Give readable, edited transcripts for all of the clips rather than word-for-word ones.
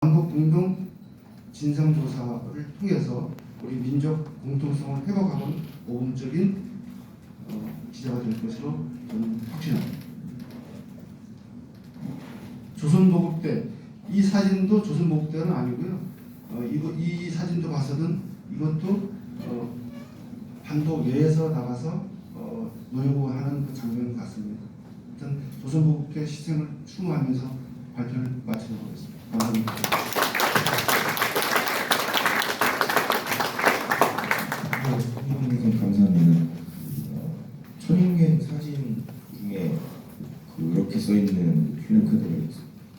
남북 공동 진상조사를 통해서 우리 민족 공통성을 회복하는 모범적인 기자가 될 것으로 저는 확신합니다. 조선보국대, 이 사진도 조선보국대는 아니고요. 이 사진도 봐서는 이것도 반도 외에서 나가서 노여구하는 그 장면 같습니다. 일단 조선보국대 시생을 추모하면서 발표를 마치도록 하겠습니다. 감사합니다. 감사합니다. 천인경 사진 중에 그렇게 써 있는 큐레카드가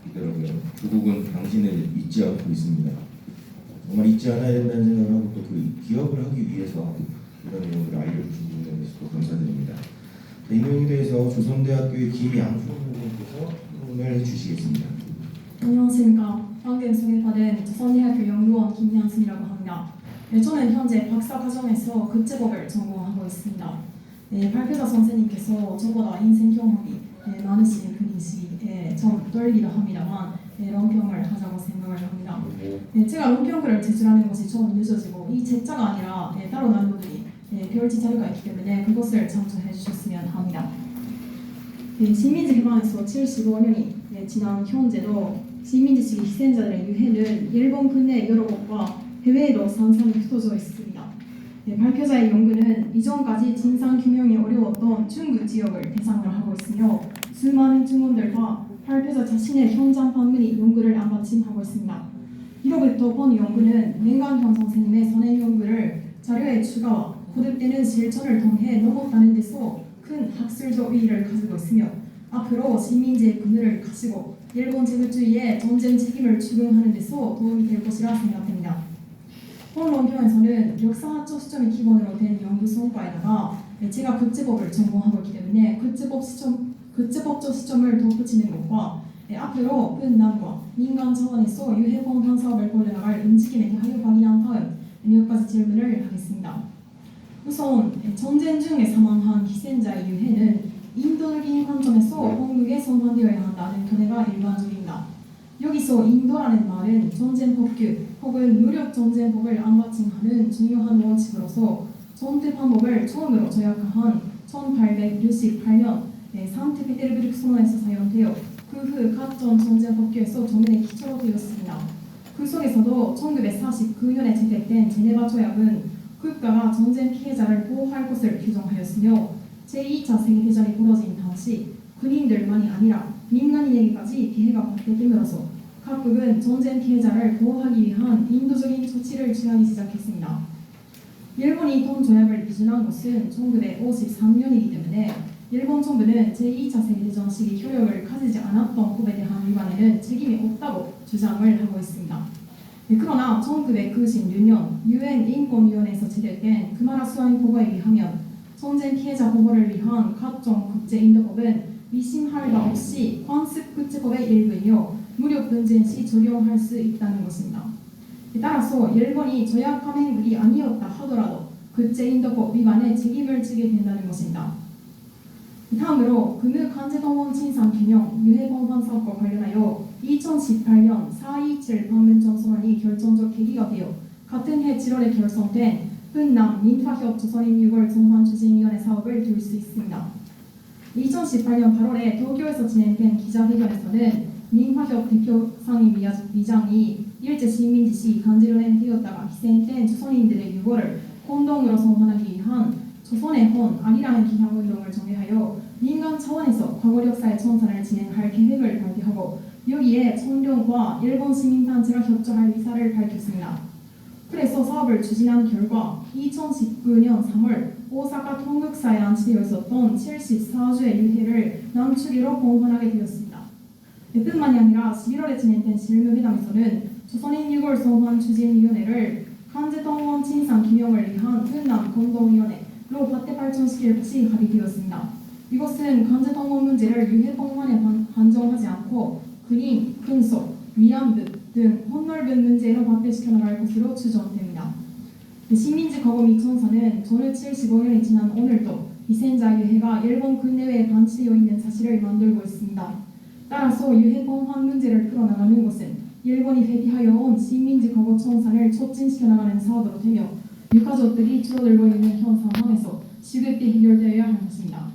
있더라고요. 조국은 당신을 잊지 않고 있습니다. 정말 잊지 않아야 된다는 생각을 하고 또 그 기억을 하기 위해서 이런 내용을 알려주신 분에 대해서도 감사드립니다. 이 내용에 대해서 조선대학교의 김양순 선생님께서 설명을 해주시겠습니다. 안녕하십니까. 방금 소개받은 조선대학교 연구원 김양순이라고 합니다. 저는 현재 박사과정에서 국제법을 전공하고 있습니다. 발표자 선생님께서 저보다 인생 경험이 많으신 분이시기에 좀 떨리기도 합니다만 론평을 하자고 생각을 합니다. 제가 론평글을 제출하는 것이 좀 늦어지고 이 제자가 아니라 따로 다른 분들이 별지 자료가 있기 때문에 그것을 참조해 주셨으면 합니다. 식민지 해방에서 75년이 지난 현재도 식민지식 희생자들의 유해는 일본 국내 여러 곳과 해외에도 산산이 흩어져 있습니다. 발표자의 연구는 이전까지 진상규명이 어려웠던 중부 지역을 대상으로 하고 있으며 수많은 증언들과 발표자 자신의 현장 방문이 연구를 안받침하고 있습니다. 이로부터 본 연구는 맹강현 선생님의 선행 연구를 자료의 추가와 거듭되는 실천을 통해 넘었다는 데서 큰 학술적 의의를 가지고 있으며 앞으로 식민지의 그늘을 가지고 일본 제국주의의 전쟁 책임을 추궁하는 데서 도움이 될 것이라 생각됩니다. 본 논평에서는 역사학적 시점이 기본으로 된 연구 성과에다가 제가 국제법을 전공하고 있기 때문에 국제법적 시점을 덧붙이는 것과 앞으로 분남과 민간 차원에서 유해공헌 사업을 벌려나갈 움직임에 대하여 확인한 다음 몇 가지 질문을 하겠습니다. 우선 전쟁 중에 사망한 희생자의 유해는 인도적인 관점에서 한국에 선환되어야 한다는 견해가 일반적입니다. 여기서 인도라는 말은 전쟁법규 혹은 무력전쟁법을 안받침하는 중요한 원칙으로서 전투방법을 처음으로 조약한 1868년 상트페테르부르크 선언에서 사용되어 그 후 각종 전쟁법규에서 정면에 기초로 되었습니다. 그 속에서도 1949년에 채택된 제네바 조약은 국가가 전쟁 피해자를 보호할 것을 규정하였으며 제2차 세계대전이 벌어진 당시 군인들만이 아니라 민간인에게까지 피해가 발생됨으로써 각국은 전쟁 피해자를 보호하기 위한 인도적인 조치를 취하기 시작했습니다. 일본이 본 조약을 비준한 것은 1953년이기 때문에 일본 정부는 제2차 세계대전 시기 효력을 가지지 않았던 법에 대한 위반에는 책임이 없다고 주장을 하고 있습니다. 그러나 1996년 유엔 인권위원회에서 제정된 금하라 수아인 보고에 의하면 전쟁 피해자 보호를 위한 각종 국제인도법은 위심할 바 없이 관습국제법의 일부이며 무력분쟁 시 적용할 수 있다는 것입니다. 따라서 일본이 조약 가맹국이 아니었다 하더라도 국제인도법 위반에 책임을 지게 된다는 것입니다. 다음으로 근육간제동원 진상규명 유해공헌 사업과 관련하여 2018년 4.27 반문점선언이 결정적 계기가 되어 같은 해 7월에 결성된 분남 민화협 조선인 유골 정환추진위원회 사업을 둘 수 있습니다. 2018년 8월에 도쿄에서 진행된 기자회견에서는 민화협 대표 상임 위장이 일제 식민지 시 강제로 낸되었다가 희생된 조선인들의 유골을 공동으로 성환하기 위한 조선의 혼 아리라는 기념운동을 정리하여 민간 차원에서 과거 역사의 청산을 진행할 계획을 발표하고 여기에 청룡과 일본 시민단체가 협조할 의사를 밝혔습니다. 그래서 사업을 추진한 결과 2019년 3월 오사카 통극사에 안치되어 있었던 74주의 유해를 남추기로 공헌하게 되었습니다. 뿐만이 아니라 11월에 진행된 실무회담에서는 조선인 유골 성환 추진위원회를 간제동원 진상 규명을 위한 분남 공동위원회로 확대 발전시킬 것이 합의되었습니다. 이것은 간제동원 문제를 유해공헌에 한정하지 않고 군인, 군속, 위안부 등 폭넓은 문제로 확대시켜 나갈 것으로 추정됩니다. 식민지 거부 미청사는 전후 75년이 지난 오늘도 희생자 유해가 일본 국내외에 반치되어 있는 사실을 만들고 있습니다. 따라서 유해 공헌 문제를 풀어나가는 것은 일본이 회피하여 온 식민지 거부 청산을 촉진시켜 나가는 사업으로 되며 유가족들이 줄어들고 있는 현 상황에서 시급히 해결되어야 할 것입니다.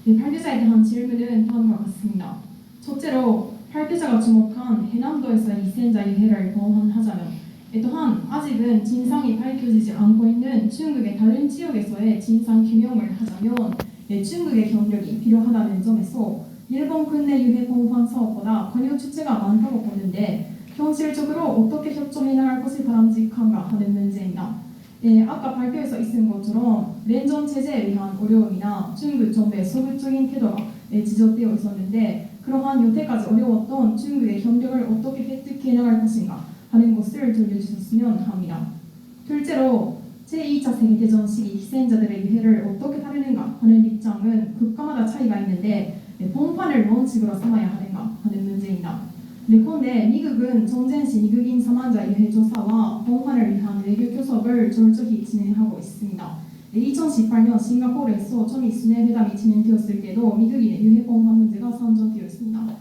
네, 발표자에 대한 질문은 다음과 같습니다. 첫째로 발표자가 주목한 해남도에서의 희생자 유해를 보완하자면 또한 아직은 진상이 밝혀지지 않고 있는 중국의 다른 지역에서의 진상 규명을 하자면 중국의 경력이 필요하다는 점에서 일본 국내 유해 보완 사업보다 관여 주체가 많다고 보는데 현실적으로 어떻게 협조해 나갈 것이 바람직한가 하는 문제입니다. 아까 발표에서 있은 것처럼 랜전 체제에 의한 어려움이나 중국 정부의 소극적인 태도가 지적되어 있었는데 그러한 여태까지 어려웠던 중국의 협력을 어떻게 획득해 나갈 것인가 하는 것을 들려주셨으면 합니다. 둘째로 제2차 세계대전 시기 희생자들의 유해를 어떻게 다루는가 하는 입장은 국가마다 차이가 있는데 봉판을 원칙으로 삼아야 하는가 하는 문제입니다. 그런데 미국은 전쟁 시 미국인 사망자 유해 조사와 봉판을 위한 외교 교섭을 졸저히 진행하고 있습니다. 2018년 싱가포르에서 초미 순회 회담이 진행되었을 때도 미국인의 유해 봉판 문제가 선정되어 있습니다.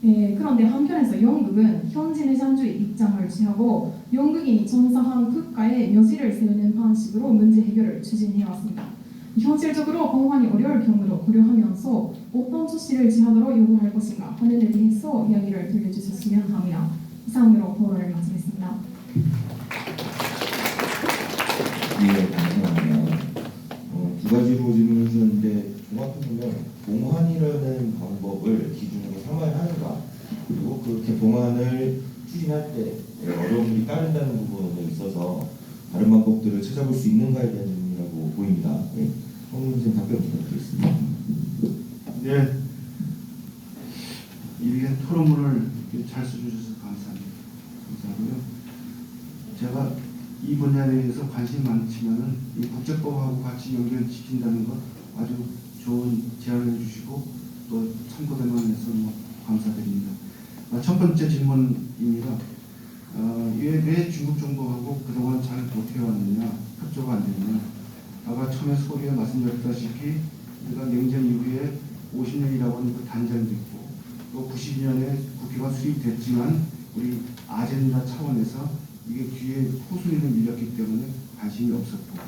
그런데 한편에서 영국은 현지 내장주의 입장을 취하고 영국인이 정상한 국가의 묘지를 세우는 방식으로 문제 해결을 추진해왔습니다. 현실적으로 봉환이 어려울 경우도 고려하면서 어떤 조치를 취하도록 요구할 것인가 하는 데 대해서 이야기를 들려주셨으면 합니다. 이상으로 토론을 마치겠습니다. 네, 감사합니다. 두 가지로 질문을 주셨는데 종합해 보면 봉환이라는 방법을 기준으로 삼아야 하는가, 그리고 그렇게 봉환을 추진할 때 어려움이 따른다는 부분에 있어서 다른 방법들을 찾아볼 수 있는가에 대한 질문이라고 보입니다. 네, 선생님 답변 부탁드리겠습니다. 네, 이렇게 토론문을 잘 써주셔서 감사합니다. 감사하고요. 제가 이 분야에 대해서 관심이 많지만은 이 국제법하고 같이 연결시킨다는 것 아주 좋은 제안을 해주시고 또 참고될 만해서 감사드립니다. 첫 번째 질문입니다. 왜 중국 정부하고 그동안 잘 못해왔느냐, 협조가 안 됐느냐. 아까 처음에 소리에 말씀드렸다시피 우리가 냉전 이후에 50년이라고 하는 그 단절도 있고 또 92년에 국회가 수립됐지만 우리 아젠다 차원에서 이게 뒤에 후순위로 밀렸기 때문에 관심이 없었고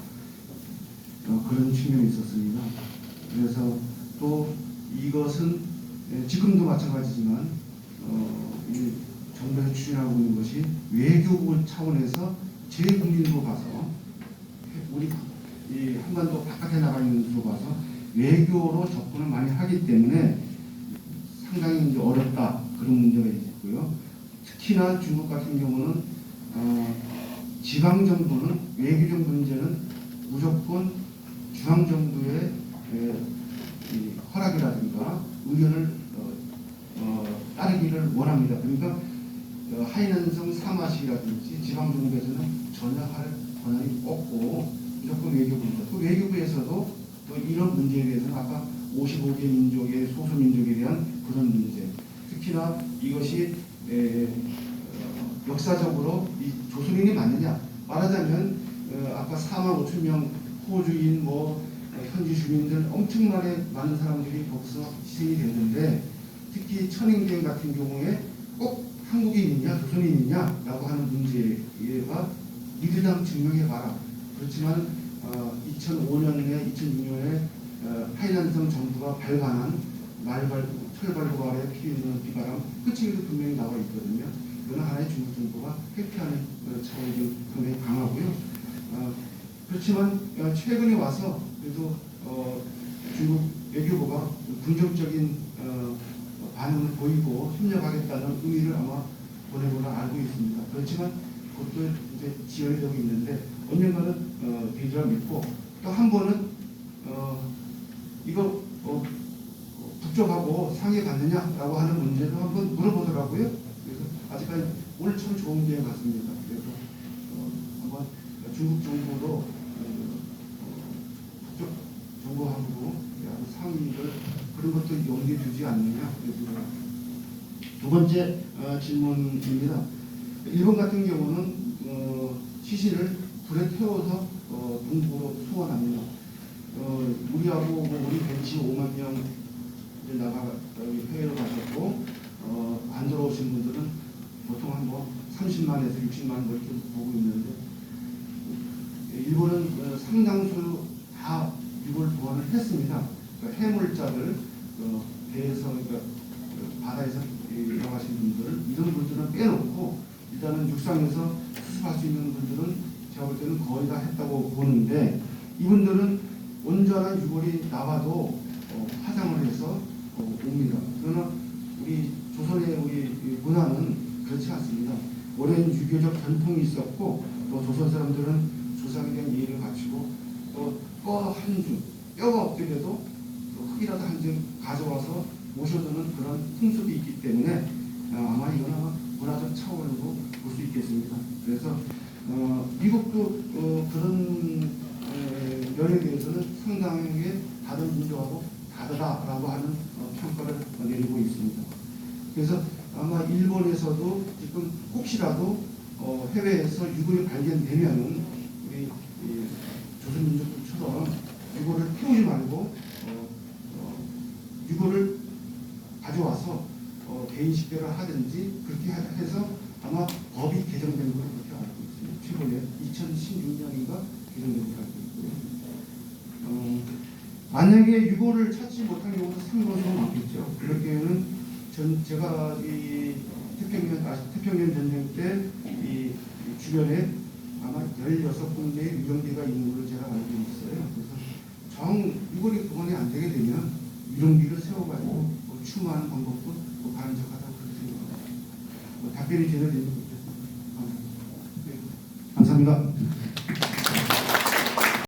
그런 측면이 있었습니다. 그래서 또 이것은 지금도 마찬가지지만 이 정부에서 추진하고 있는 것이 외교부 차원에서 재국민으로 봐서 우리 이 한반도 바깥에 나가 있는 수로 봐서 외교로 접근을 많이 하기 때문에 상당히 이제 어렵다 그런 문제가 있고요. 특히나 중국 같은 경우는 지방 정부는 외교적 문제는 무조건 중앙 정부의 허락이라든가 의견을 따르기를 원합니다. 그러니까 하이난성 사마시라든지 지방 정부에서는 전혀 할 권한이 없고 무조건 외교부입니다. 또 외교부에서도 또 이런 문제에 대해서는 아까 55개 민족의 소수민족에 대한 그런 문제, 특히나 이것이 역사적으로 이 조선인이 맞느냐 말하자면 아까 4만 5천 명 호주인 현지 주민들 엄청나게 많은 사람들이 거기서 희생이 됐는데 특히 천인경 같은 경우에 꼭 한국인이냐 조선인이냐 라고 하는 문제가 이르당 증명해봐라. 그렇지만 2005년에 2006년에 하이난성 정부가 발간한 철발부활에 피 있는 비바람 끝에도 분명히 나와 있거든요. 이거는 하나의 중국 정부가 회피하는 차원이 좀 상당히 강하고요. 그렇지만 최근에 와서 그래도 중국 외교부가 긍정적인 반응을 보이고 협력하겠다는 의의를 아마 보낸 걸로 알고 있습니다. 그렇지만 그것도 이제 지연이 되고 있는데 언젠가는 되리라 믿고 또 한 번은 이거 북쪽하고 상해 갔느냐라고 하는 문제도 한번 물어보더라고요. 그래서 아직까지 오늘 참 좋은 기회 같습니다. 그래서 한번 중국 정부도 북쪽 정부하고 상의를 그런 것도 용기에 두지 않느냐. 그래서 두 번째 질문입니다. 일본 같은 경우는 시신을 불에 태워서 동부로 소환합니다. 우리하고 우리 벤치 5만 명 나가 해외로 가셨고 안 들어오신 분들은 보통 한 뭐 30만에서 60만 뭐 이렇게 보고 있는데 일본은 상당수 다 유골 보관을 했습니다. 그러니까 해물자들 배에서 그러니까 바다에서 일하신 분들 이런 분들은 빼놓고 일단은 육상에서 수습할 수 있는 분들은 제가 볼 때는 거의 다 했다고 보는데 이분들은 온전한 유골이 나와도 화장을 해서 옵니다. 그러나 우리 조선의 우리 문화는 그렇지 않습니다. 오랜 유교적 전통이 있었고 또 조선 사람들은 조상에 대한 예의를 갖추고 또 뼈 한 줌, 뼈가 없게 돼도 또 흙이라도 한 줌 가져와서 모셔두는 그런 풍습이 있기 때문에 아마 이거는 아마 문화적 차원으로 볼 수 있겠습니다. 그래서 미국도 그런 면에 대해서는 상당하게 다른 민족하고 다르다라고 하는 평가를 내리고 있습니다. 그래서 아마 일본에서도 지금 혹시라도 해외에서 유골이 발견되면은 우리 조선민족들처럼 유골을 태우지 말고 유골을 가져와서 개인 식별을 하든지 그렇게 해서 아마 법이 개정된 걸로 그렇게 알고 있습니다. 최근에 2016년인가 개정된 걸로 알고 있고요. 만약에 유골을 찾지 못한 경우도 상당히 많겠죠. 그럴 경우에는 제가 이 태평양 전쟁 때 이 주변에 아마 16군데의 유령비가 있는 걸로 제가 알고 있어요. 그래서 유골이 복원이 안 되게 되면 유령비를 세워가지고 추모하는 방법도 바람직하다고 그렇게 생각합니다. 답변이 제대로 됩니까?